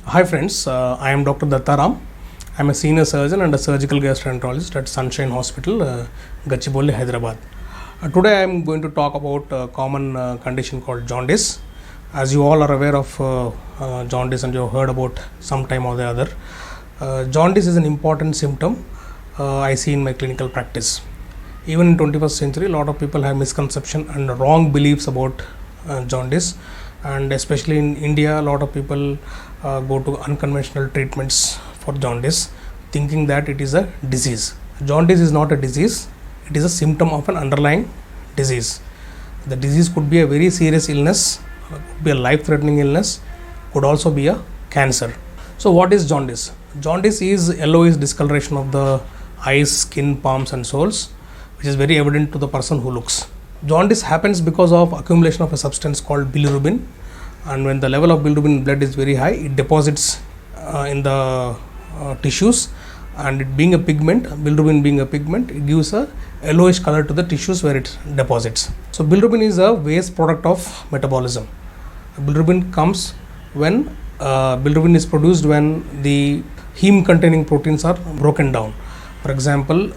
Hi friends, I am Dr. Dattaram. I am a senior surgeon and a surgical gastroenterologist at Sunshine Hospital, Gachibowli, Hyderabad. Today I am going to talk about a common condition called jaundice. As you all are aware of jaundice and you have heard about some time or the other, jaundice is an important symptom I see in my clinical practice. Even in 21st century, a lot of people have misconception and wrong beliefs about jaundice, and especially in India, a lot of people go to unconventional treatments for jaundice, thinking that it is a disease. Jaundice is not a disease, it is a symptom of an underlying disease. The disease could be a very serious illness, could be a life-threatening illness, could also be a cancer. So what is jaundice? Jaundice is yellowish discoloration of the eyes, skin, palms and soles, which is very evident to the person who looks. Jaundice happens because of accumulation of a substance called bilirubin, and when the level of bilirubin in blood is very high, it deposits in the tissues, and it being a pigment, bilirubin being a pigment, it gives a yellowish color to the tissues where it deposits. So bilirubin is a waste product of metabolism. Bilirubin comes when bilirubin is produced when the heme containing proteins are broken down. For example,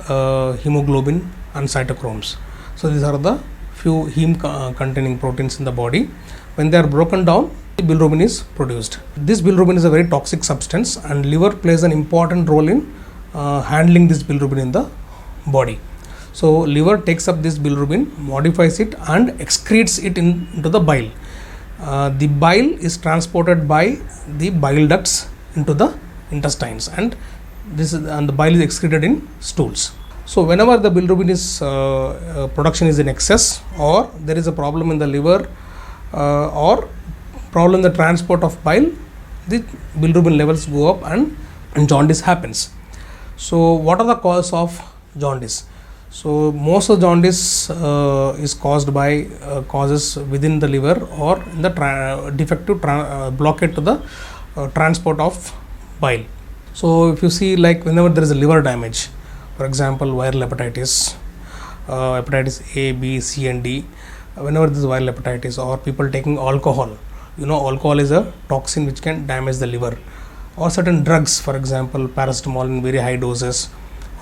hemoglobin and cytochromes. So these are the few heme containing proteins in the body. When they are broken down, bilirubin is produced. This bilirubin is a very toxic substance, and liver plays an important role in handling this bilirubin in the body. So liver takes up this bilirubin, modifies it and excretes it into the bile. The bile is transported by the bile ducts into the intestines, and the bile is excreted in stools. So whenever the bilirubin is production is in excess, or there is a problem in the liver, or problem in the transport of bile, the bilirubin levels go up and jaundice happens. So what are the causes of jaundice? So most of jaundice is caused by causes within the liver or in the defective blockade to the transport of bile. So if you see, like whenever there is a liver damage, for example viral hepatitis, hepatitis A, B, C and D, whenever there is viral hepatitis, or people taking alcohol, alcohol is a toxin which can damage the liver, or certain drugs, for example paracetamol in very high doses,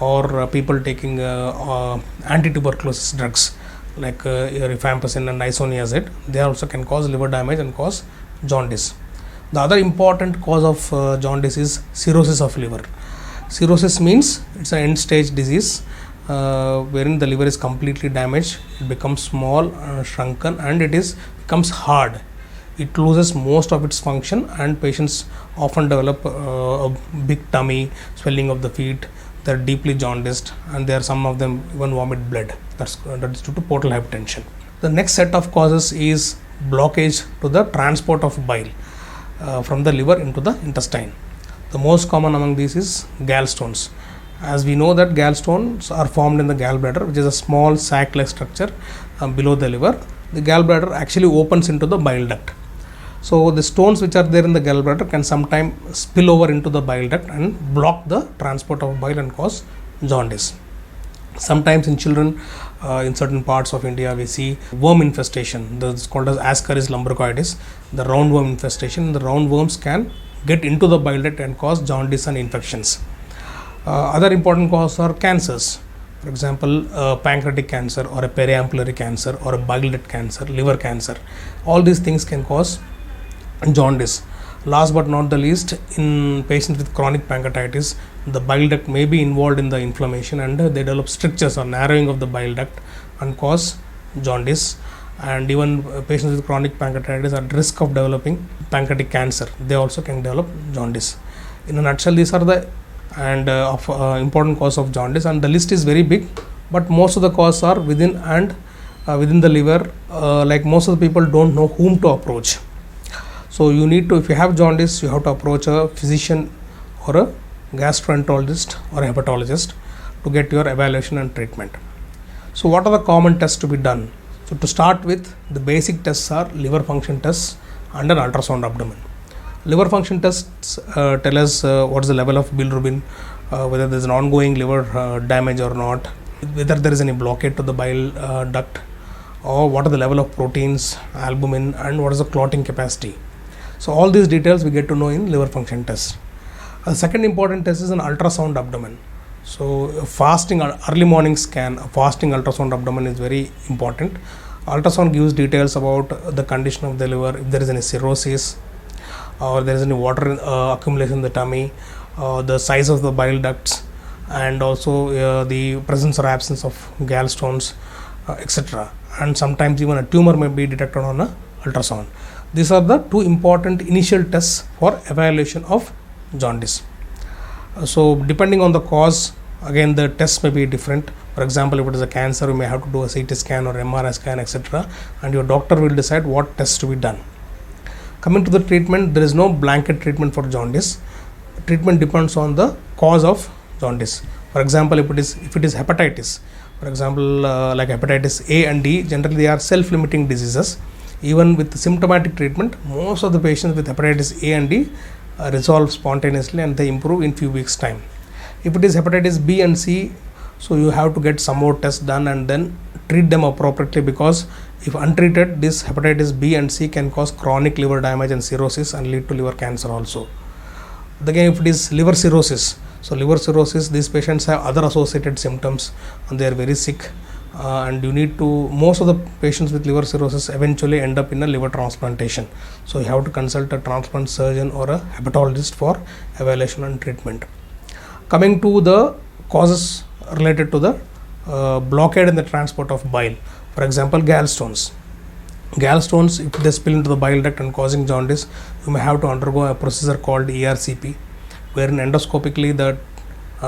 or people taking anti-tuberculosis drugs like rifampicin and isoniazid, they also can cause liver damage and cause jaundice. The other important cause of jaundice is cirrhosis of liver. Cirrhosis means it's an end stage disease wherein the liver is completely damaged, it becomes small, shrunken, and it becomes hard. It loses most of its function, and patients often develop a big tummy, swelling of the feet, they are deeply jaundiced, and there are some of them even vomit blood. That is due to portal hypertension. The next set of causes is blockage to the transport of bile from the liver into the intestine. The most common among these is gallstones. As we know that gallstones are formed in the gallbladder, which is a small sac-like structure below the liver. The gallbladder actually opens into the bile duct. So the stones which are there in the gallbladder can sometimes spill over into the bile duct and block the transport of bile and cause jaundice. Sometimes in children, in certain parts of India, we see worm infestation. That's called as Ascaris lumbricoides, the roundworm infestation. The roundworms can get into the bile duct and cause jaundice and infections. Other important causes are cancers. For example, pancreatic cancer, or a periampullary cancer, or a bile duct cancer, liver cancer. All these things can cause jaundice. Last but not the least, in patients with chronic pancreatitis, the bile duct may be involved in the inflammation, and they develop strictures or narrowing of the bile duct and cause jaundice. And even patients with chronic pancreatitis are at risk of developing pancreatic cancer. They also can develop jaundice. In a nutshell, these are the important cause of jaundice, and the list is very big, but most of the causes are within the liver. Like most of the people don't know whom to approach. So you need to, if you have jaundice, you have to approach a physician or a gastroenterologist or a hepatologist to get your evaluation and treatment. So what are the common tests to be done? So to start with, the basic tests are liver function tests and an ultrasound abdomen. Liver function tests tell us what is the level of bilirubin, whether there is an ongoing liver damage or not, whether there is any blockade to the bile duct, or what are the level of proteins, albumin, and what is the clotting capacity. So all these details we get to know in liver function test. A second important test is an ultrasound abdomen. So fasting early morning scan, fasting ultrasound abdomen is very important. Ultrasound gives details about the condition of the liver, if there is any cirrhosis or there is any water accumulation in the tummy, the size of the bile ducts, and also the presence or absence of gallstones, etc. And sometimes even a tumor may be detected on a ultrasound. These are the two important initial tests for evaluation of jaundice. So depending on the cause, again the tests may be different. For example, if it is a cancer, you may have to do a CT scan or MRI scan, etc. And your doctor will decide what tests to be done. Coming to the treatment, there is no blanket treatment for jaundice. Treatment depends on the cause of jaundice. For example, if it is hepatitis, for example, like hepatitis A and D, generally they are self-limiting diseases. Even with symptomatic treatment, most of the patients with hepatitis A and D resolve spontaneously and they improve in few weeks time. If it is hepatitis B and C, so you have to get some more tests done and then treat them appropriately, because if untreated, this hepatitis B and C can cause chronic liver damage and cirrhosis and lead to liver cancer also. Again, if it is liver cirrhosis, so liver cirrhosis, these patients have other associated symptoms and they are very sick, and you need to, most of the patients with liver cirrhosis eventually end up in a liver transplantation. So you have to consult a transplant surgeon or a hepatologist for evaluation and treatment. Coming to the causes related to the blockade in the transport of bile, for example, gallstones. Gallstones, if they spill into the bile duct and causing jaundice, you may have to undergo a procedure called ERCP, wherein endoscopically the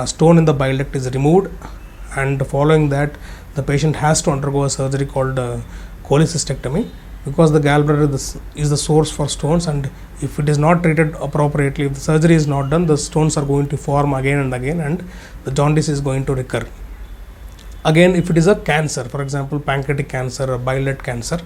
stone in the bile duct is removed, and following that the patient has to undergo a surgery called cholecystectomy, because the gallbladder is the source for stones, and if it is not treated appropriately, if the surgery is not done, the stones are going to form again and again and the jaundice is going to recur. Again, if it is a cancer, for example pancreatic cancer or bile duct cancer,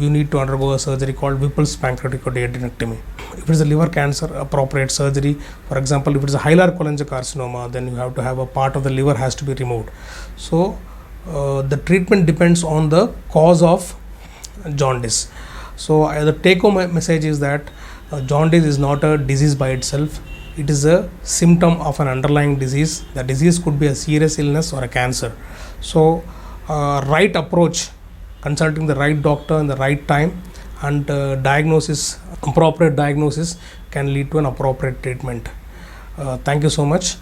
you need to undergo a surgery called Whipple's pancreaticoduodenectomy. If it is a liver cancer, appropriate surgery. For example, if it is a hilar cholangiocarcinoma, then you have to have a part of the liver has to be removed. So the treatment depends on the cause of jaundice. So the take home message is that jaundice is not a disease by itself. It is a symptom of an underlying disease. The disease could be a serious illness or a cancer. So right approach, consulting the right doctor in the right time, and appropriate diagnosis can lead to an appropriate treatment. Thank you so much.